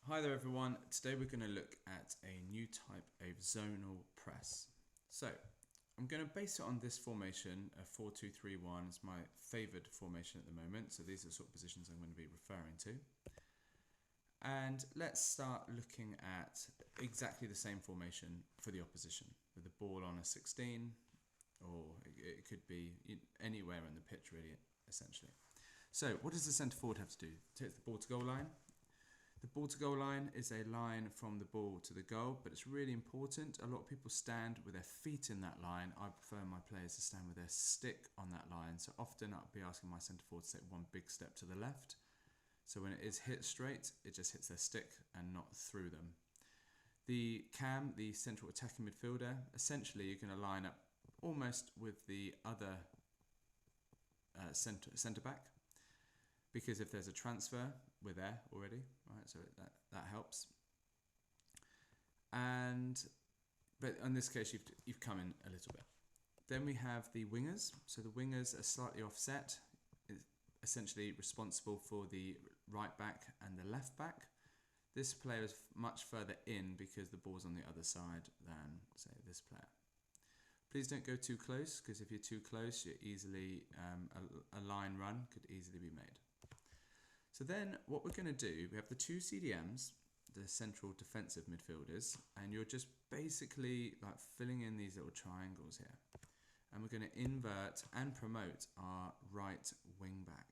Hi there everyone, today we're going to look at a new type of zonal press. So I'm going to base it on this formation, a 4-2-3-1. It's my favoured formation at the moment, so these are the sort of positions I'm going to be referring to. And let's start looking at exactly the same formation for the opposition, with the ball on a 16, or it could be anywhere on the pitch really, essentially. So what does the centre forward have to do? Take the ball to goal line. The ball to goal line is a line from the ball to the goal, but it's really important. A lot of people stand with their feet in that line. I prefer my players to stand with their stick on that line. So often I'll be asking my centre forward to take one big step to the left. So when it is hit straight, it just hits their stick and not through them. The cam, the central attacking midfielder, essentially you're going to line up almost with the other centre back. Because if there's a transfer, we're there already, right? So that helps. But in this case, you've come in a little bit. Then we have the wingers. So the wingers are slightly offset, essentially responsible for the right back and the left back. This player is much further in because the ball's on the other side than, say, this player. Please don't go too close, because if you're too close, you're easily a line run could easily be made. So then what we're going to do, we have the two CDMs, the central defensive midfielders, and you're just basically like filling in these little triangles here. And we're going to invert and promote our right wing back.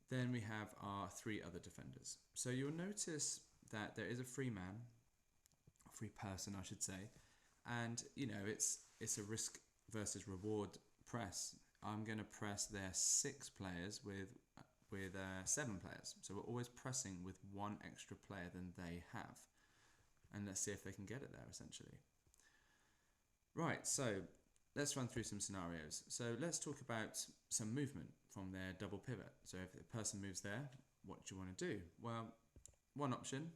Then we have our three other defenders. So you'll notice that there is a free man, a free person I should say, and it's a risk versus reward press. I'm going to press their 6 players with 7 players. So we're always pressing with one extra player than they have. And let's see if they can get it there, essentially. Right, so let's run through some scenarios. So let's talk about some movement from their double pivot. So if the person moves there, what do you want to do? Well, one option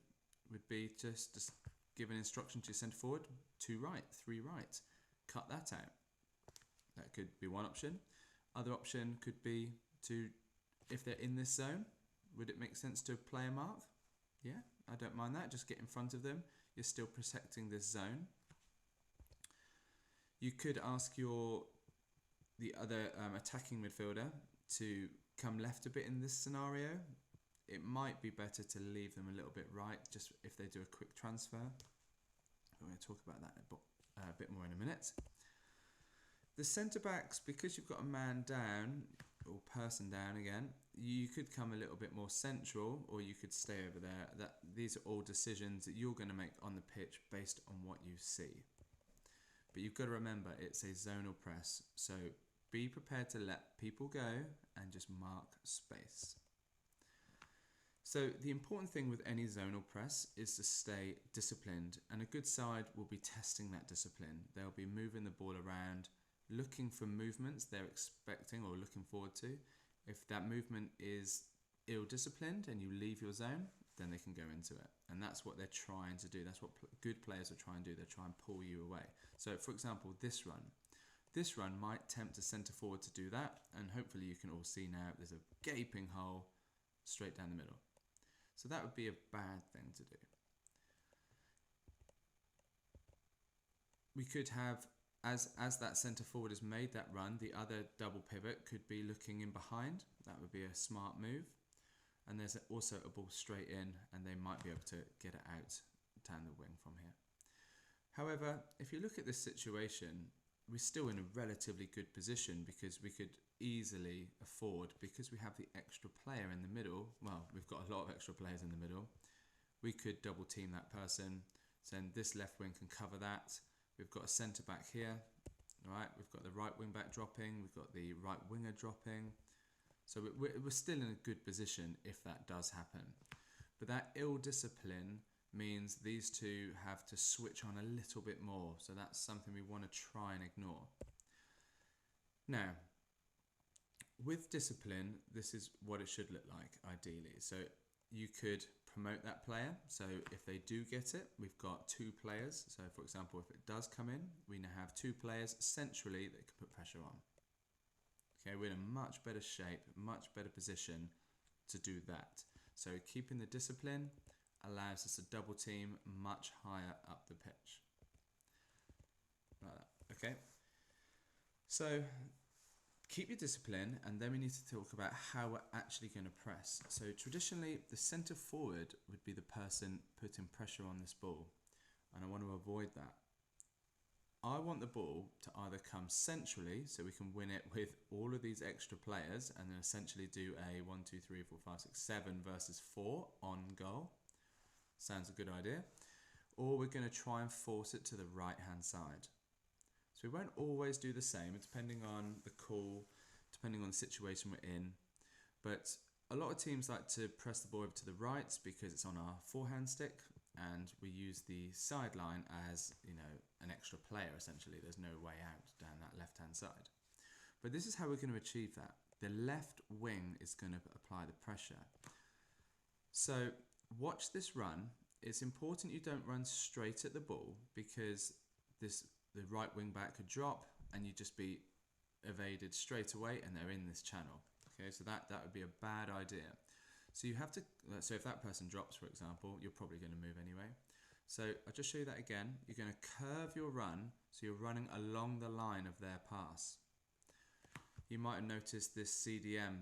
would be just give an instruction to your centre forward, 2 right, 3 right. Cut that out. That could be one option. Other option could be to, if they're in this zone, would it make sense to play a mark? Yeah, I don't mind that. Just get in front of them. You're still protecting this zone. You could ask the other attacking midfielder to come left a bit in this scenario. It might be better to leave them a little bit right, just if they do a quick transfer. We're going to talk about that a bit more in a minute. The centre-backs, because you've got a man down, or person down again, you could come a little bit more central, or you could stay over there. These are all decisions that you're going to make on the pitch based on what you see. But you've got to remember, it's a zonal press, so be prepared to let people go and just mark space. So the important thing with any zonal press is to stay disciplined, and a good side will be testing that discipline. They'll be moving the ball around, looking for movements they're expecting or looking forward to. If that movement is ill-disciplined and you leave your zone, then they can go into it. And that's what they're trying to do. That's what good players are trying to do. They're trying to pull you away. So for example, this run might tempt a centre forward to do that, and hopefully you can all see now there's a gaping hole straight down the middle. So that would be a bad thing to do. We could have, as that centre forward has made that run, the other double pivot could be looking in behind. That would be a smart move. And there's also a ball straight in, and they might be able to get it out down the wing from here. However, if you look at this situation, we're still in a relatively good position, because we could easily afford, because we have the extra player in the middle, well, we've got a lot of extra players in the middle, we could double team that person, so then this left wing can cover that. We've got a centre back here, all right? We've got the right wing back dropping, we've got the right winger dropping. So we're still in a good position if that does happen. But that ill discipline means these two have to switch on a little bit more. So that's something we want to try and ignore. Now, with discipline, this is what it should look like, ideally. So you could promote that player. So if they do get it, we've got 2 players. So for example, if it does come in, we now have 2 players centrally that can put pressure on. Okay, we're in a much better shape, much better position to do that. So keeping the discipline allows us to double team much higher up the pitch. Like that. Okay. So keep your discipline, and then we need to talk about how we're actually going to press. So traditionally, the centre forward would be the person putting pressure on this ball, and I want to avoid that. I want the ball to either come centrally, so we can win it with all of these extra players, and then essentially do a 1, 2, 3, 4, 5, 6, 7 versus 4 on goal. Sounds a good idea. Or we're going to try and force it to the right hand side. So we won't always do the same, depending on the call, depending on the situation we're in. But a lot of teams like to press the ball over to the right because it's on our forehand stick, and we use the sideline as, an extra player essentially. There's no way out down that left hand side. But this is how we're going to achieve that. The left wing is going to apply the pressure. So watch this run. It's important you don't run straight at the ball, because the right wing back could drop and you'd just be evaded straight away, and they're in this channel. Okay, so that would be a bad idea. So you have to, so if that person drops, for example, you're probably going to move anyway. So I'll just show you that again. You're going to curve your run, so you're running along the line of their pass. You might have noticed this CDM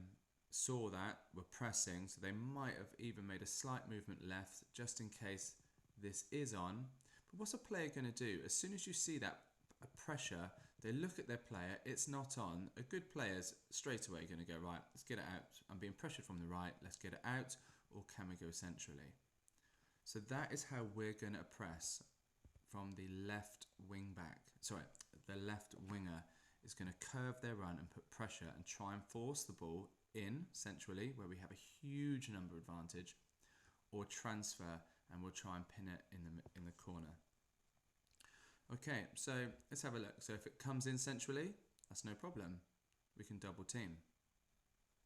saw that, were pressing, so they might have even made a slight movement left, just in case this is on. But what's a player going to do? As soon as you see that pressure, they look at their player, it's not on. A good player's straight away going to go, right, let's get it out. I'm being pressured from the right, let's get it out, or can we go centrally? So that is how we're going to press from the left wing back. Sorry, the left winger is going to curve their run and put pressure and try and force the ball in centrally, where we have a huge number advantage, or transfer, and we'll try and pin it in the corner. Okay, so let's have a look. So if it comes in centrally, that's no problem. We can double team.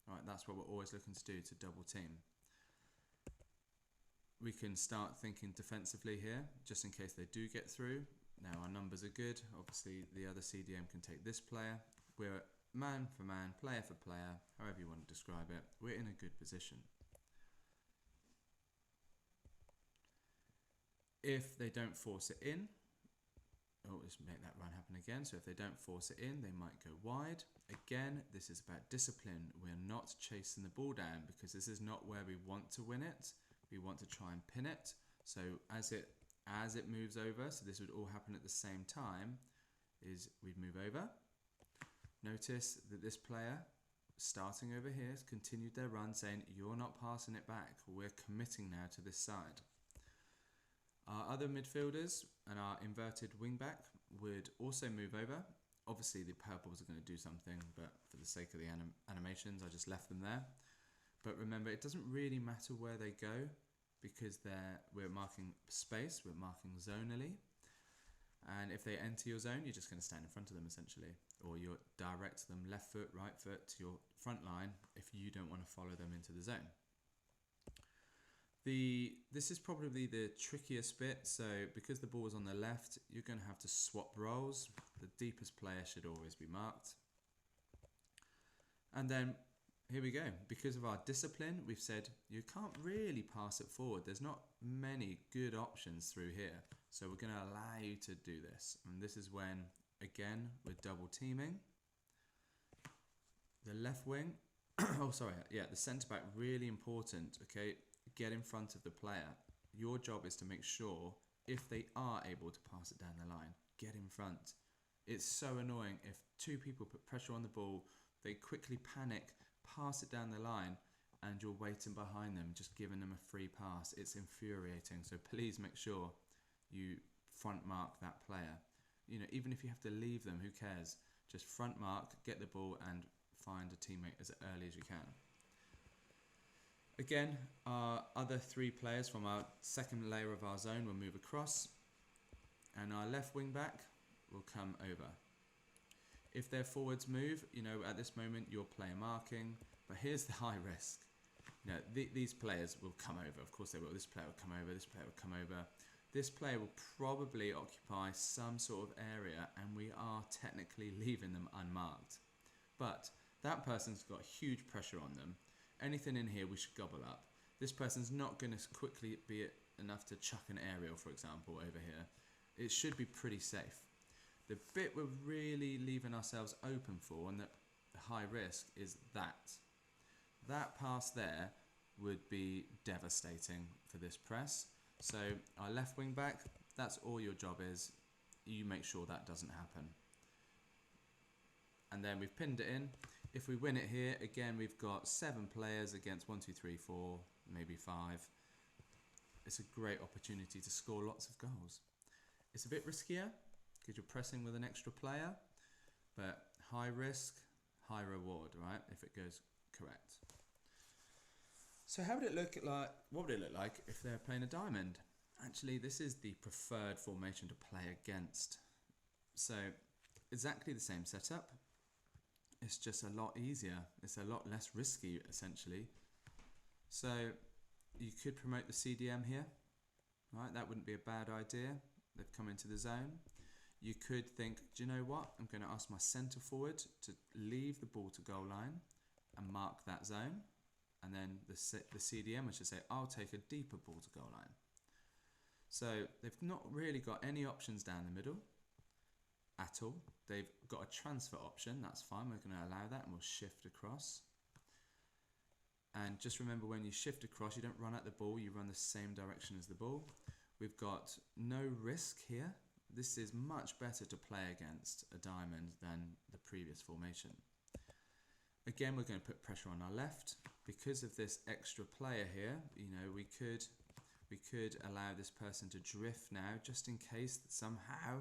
All right, that's what we're always looking to do, to double team. We can start thinking defensively here, just in case they do get through. Now our numbers are good. Obviously the other CDM can take this player. We're man for man, player for player, however you want to describe it. We're in a good position. If they don't force it in, let's make that run happen again. So if they don't force it in, they might go wide. Again, this is about discipline. We're not chasing the ball down, because this is not where we want to win it. We want to try and pin it. So as it moves over, so this would all happen at the same time, is we'd move over. Notice that this player, starting over here, has continued their run, saying, you're not passing it back. We're committing now to this side. Our other midfielders and our inverted wing back would also move over. Obviously the purples are going to do something, but for the sake of the animations, I just left them there. But remember, it doesn't really matter where they go, because we're marking space, we're marking zonally. And if they enter your zone, you're just going to stand in front of them essentially, or you'll direct them left foot, right foot to your front line if you don't want to follow them into the zone. This is probably the trickiest bit. So because the ball is on the left, you're going to have to swap roles. The deepest player should always be marked. And then here we go. Because of our discipline, we've said you can't really pass it forward. There's not many good options through here. So we're going to allow you to do this. And this is when, again, we're double teaming. The left wing, the centre back, really important, okay? Get in front of the player. Your job is to make sure, if they are able to pass it down the line, get in front. It's so annoying if two people put pressure on the ball, they quickly panic, pass it down the line, and you're waiting behind them, just giving them a free pass. It's infuriating. So please make sure you front mark that player. Even if you have to leave them, who cares? Just front mark, get the ball, and find a teammate as early as you can. Again, our other three players from our second layer of our zone will move across, and our left wing back will come over. If their forwards move, at this moment you're player marking, but here's the high risk. These players will come over. Of course they will. This player will come over, this player will come over. This player will probably occupy some sort of area, and we are technically leaving them unmarked. But that person's got huge pressure on them. Anything in here we should gobble up. This person's not going to quickly be enough to chuck an aerial, for example, over here. It should be pretty safe. The bit we're really leaving ourselves open for, and the high risk, is that. That pass there would be devastating for this press. So our left wing back, that's all your job is. You make sure that doesn't happen. And then we've pinned it in. If we win it here, again, we've got 7 players against 1, 2, 3, 4, maybe 5. It's a great opportunity to score lots of goals. It's a bit riskier because you're pressing with an extra player, but high risk, high reward, right? If it goes correct. So how would it look like? What would it look like if they're playing a diamond? Actually, this is the preferred formation to play against. So exactly the same setup. It's just a lot easier. It's a lot less risky, essentially. So you could promote the CDM here, right? That wouldn't be a bad idea. They've come into the zone. You could think, do you know what? I'm going to ask my centre forward to leave the ball to goal line and mark that zone. And then the CDM, I should say, I'll take a deeper ball to goal line. So they've not really got any options down the middle at all. They've got a transfer option, that's fine, we're going to allow that and we'll shift across. And just remember, when you shift across, you don't run at the ball, you run the same direction as the ball. We've got no risk here. This is much better to play against a diamond than the previous formation. Again, we're going to put pressure on our left. Because of this extra player here, you know, we could allow this person to drift now, just in case that somehow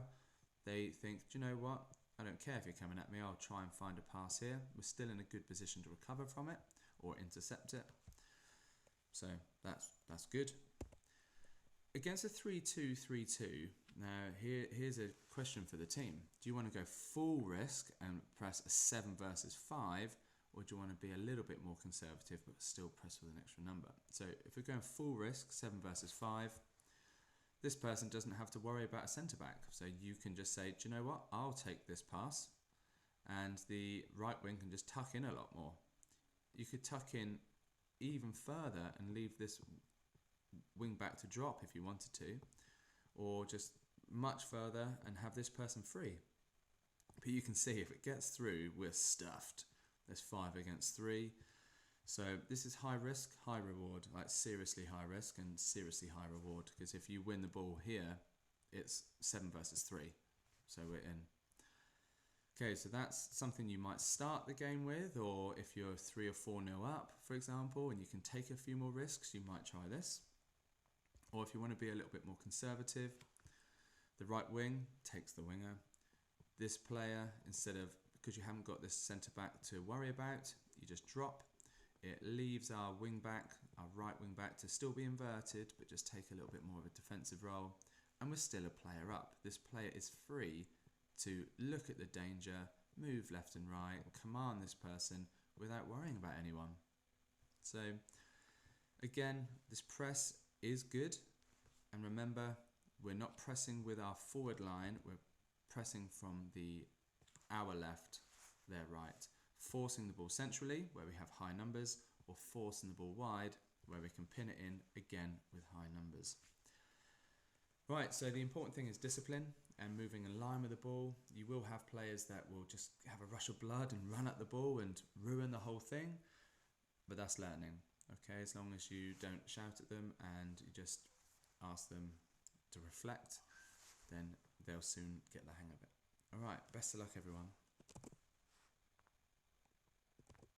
they think, do you know what? I don't care if you're coming at me, I'll try and find a pass here. We're still in a good position to recover from it or intercept it. So that's good. Against a 3-2-3-2, now here's a question for the team. Do you want to go full risk and press a 7 versus 5? Or do you want to be a little bit more conservative but still press with an extra number? So if we're going full risk, 7 versus 5, this person doesn't have to worry about a centre-back. So you can just say, do you know what? I'll take this pass. And the right wing can just tuck in a lot more. You could tuck in even further and leave this wing back to drop if you wanted to. Or just much further and have this person free. But you can see if it gets through, we're stuffed. There's 5 against 3. So this is high risk, high reward, like seriously high risk and seriously high reward. Because if you win the ball here, it's 7 versus 3. So we're in. Okay, so that's something you might start the game with, or if you're 3 or 4 nil up, for example, and you can take a few more risks, you might try this. Or if you want to be a little bit more conservative, the right wing takes the winger. This player, instead of, because you haven't got this centre back to worry about, you just drop. It leaves our wing back, our right wing back, to still be inverted, but just take a little bit more of a defensive role. And we're still a player up. This player is free to look at the danger, move left and right, and command this person without worrying about anyone. So again, this press is good. And remember, we're not pressing with our forward line, we're pressing from our left, their right, forcing the ball centrally where we have high numbers, or forcing the ball wide where we can pin it in again with high numbers. Right, so the important thing is discipline and moving in line with the ball. You will have players that will just have a rush of blood and run at the ball and ruin the whole thing, but that's learning, okay? As long as you don't shout at them and you just ask them to reflect, then they'll soon get the hang of it. All right, best of luck everyone.